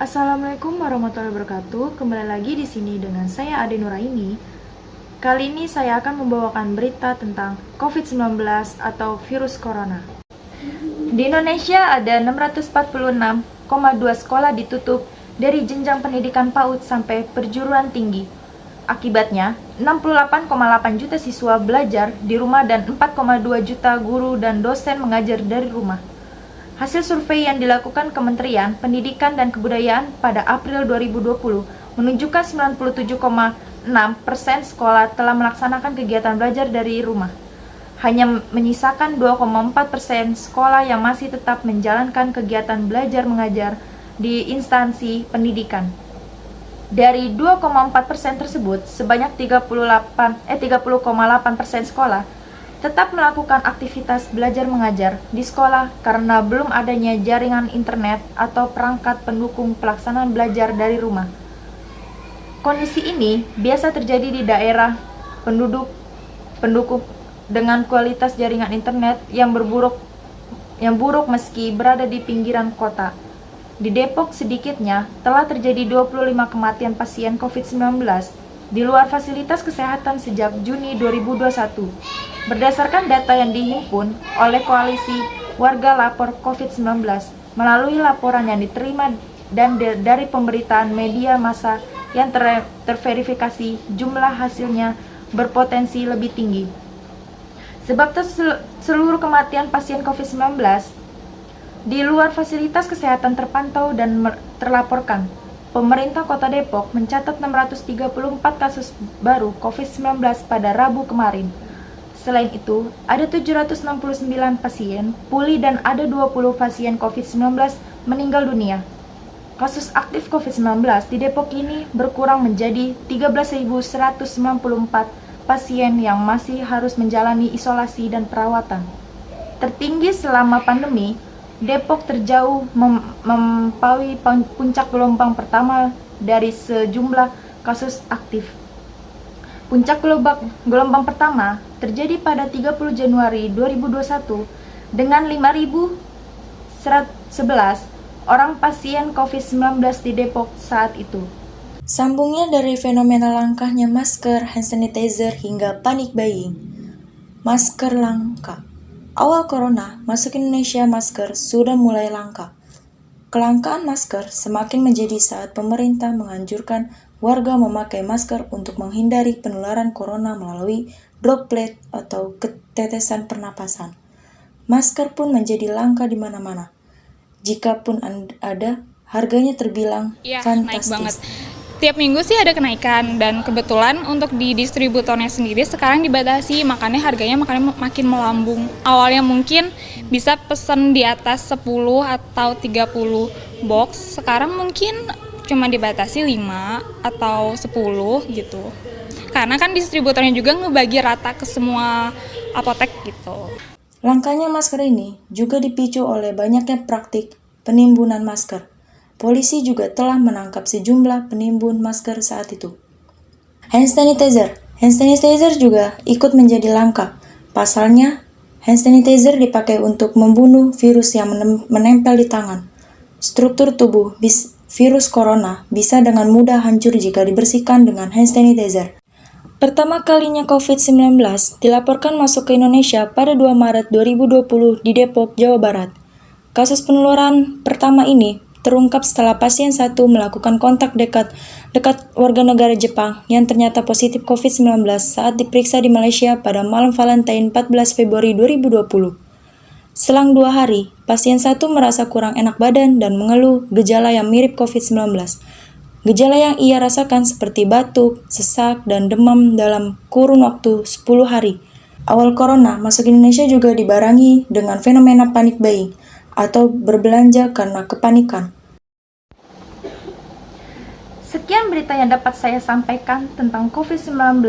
Assalamualaikum warahmatullahi wabarakatuh. Kembali lagi di sini dengan saya Ade Nuraini. Kali ini saya akan membawakan berita tentang COVID-19 atau virus corona. Di Indonesia ada 646,2 sekolah ditutup dari jenjang pendidikan PAUD sampai perguruan tinggi. Akibatnya, 68,8 juta siswa belajar di rumah dan 4,2 juta guru dan dosen mengajar dari rumah. Hasil survei yang dilakukan Kementerian Pendidikan dan Kebudayaan pada April 2020 menunjukkan 97,6% sekolah telah melaksanakan kegiatan belajar dari rumah. Hanya menyisakan 2,4% sekolah yang masih tetap menjalankan kegiatan belajar mengajar di instansi pendidikan. Dari 2,4% tersebut, sebanyak 30,8% sekolah tetap melakukan aktivitas belajar mengajar di sekolah karena belum adanya jaringan internet atau perangkat pendukung pelaksanaan belajar dari rumah. Kondisi ini biasa terjadi di daerah penduduk dengan kualitas jaringan internet yang buruk meski berada di pinggiran kota. Di Depok sedikitnya telah terjadi 25 kematian pasien COVID-19 di luar fasilitas kesehatan sejak Juni 2021. Berdasarkan data yang dihimpun oleh Koalisi Warga Lapor COVID-19 melalui laporan yang diterima dan dari pemberitaan media massa yang terverifikasi, jumlah hasilnya berpotensi lebih tinggi. Sebab seluruh kematian pasien COVID-19 di luar fasilitas kesehatan terpantau dan terlaporkan. Pemerintah Kota Depok mencatat 634 kasus baru COVID-19 pada Rabu kemarin. Selain itu, ada 769 pasien pulih dan ada 20 pasien COVID-19 meninggal dunia. Kasus aktif COVID-19 di Depok ini berkurang menjadi 13.194 pasien yang masih harus menjalani isolasi dan perawatan. Tertinggi selama pandemi, Depok terjauh melampaui puncak gelombang pertama dari sejumlah kasus aktif. Puncak gelombang pertama terjadi pada 30 Januari 2021 dengan 5.111 orang pasien COVID-19 di Depok saat itu. Sambungnya dari fenomena langkahnya masker, hand sanitizer hingga panic buying. Masker langka. Awal corona masuk Indonesia, masker sudah mulai langka. Kelangkaan masker semakin menjadi saat pemerintah menganjurkan warga memakai masker untuk menghindari penularan corona melalui droplet atau ketetesan pernapasan. Masker pun menjadi langka di mana-mana. Jikapun ada, harganya terbilang fantastis. Naik banget. Tiap minggu sih ada kenaikan dan kebetulan untuk di distributornya sendiri sekarang dibatasi, makanya harganya makin melambung. Awalnya mungkin bisa pesan di atas 10 atau 30 box, sekarang mungkin cuma dibatasi 5 atau 10 gitu. Karena kan distributornya juga ngebagi rata ke semua apotek gitu. Langkanya masker ini juga dipicu oleh banyaknya praktik penimbunan masker. Polisi juga telah menangkap sejumlah penimbun masker saat itu. Hand sanitizer juga ikut menjadi langka. Pasalnya, hand sanitizer dipakai untuk membunuh virus yang menempel di tangan. Struktur tubuh virus corona bisa dengan mudah hancur jika dibersihkan dengan hand sanitizer. Pertama kalinya COVID-19 dilaporkan masuk ke Indonesia pada 2 Maret 2020 di Depok, Jawa Barat. Kasus penularan pertama ini terungkap setelah pasien 1 melakukan kontak dekat warga negara Jepang yang ternyata positif COVID-19 saat diperiksa di Malaysia pada malam Valentine 14 Februari 2020. Selang 2 hari, pasien 1 merasa kurang enak badan dan mengeluh gejala yang mirip COVID-19. Gejala yang ia rasakan seperti batuk, sesak, dan demam dalam kurun waktu 10 hari. Awal corona masuk Indonesia juga dibarengi dengan fenomena panic buying atau berbelanja karena kepanikan. Sekian berita yang dapat saya sampaikan tentang COVID-19.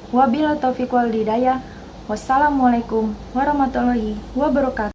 Wabillahi taufiq wal hidayah. Wassalamualaikum warahmatullahi wabarakatuh.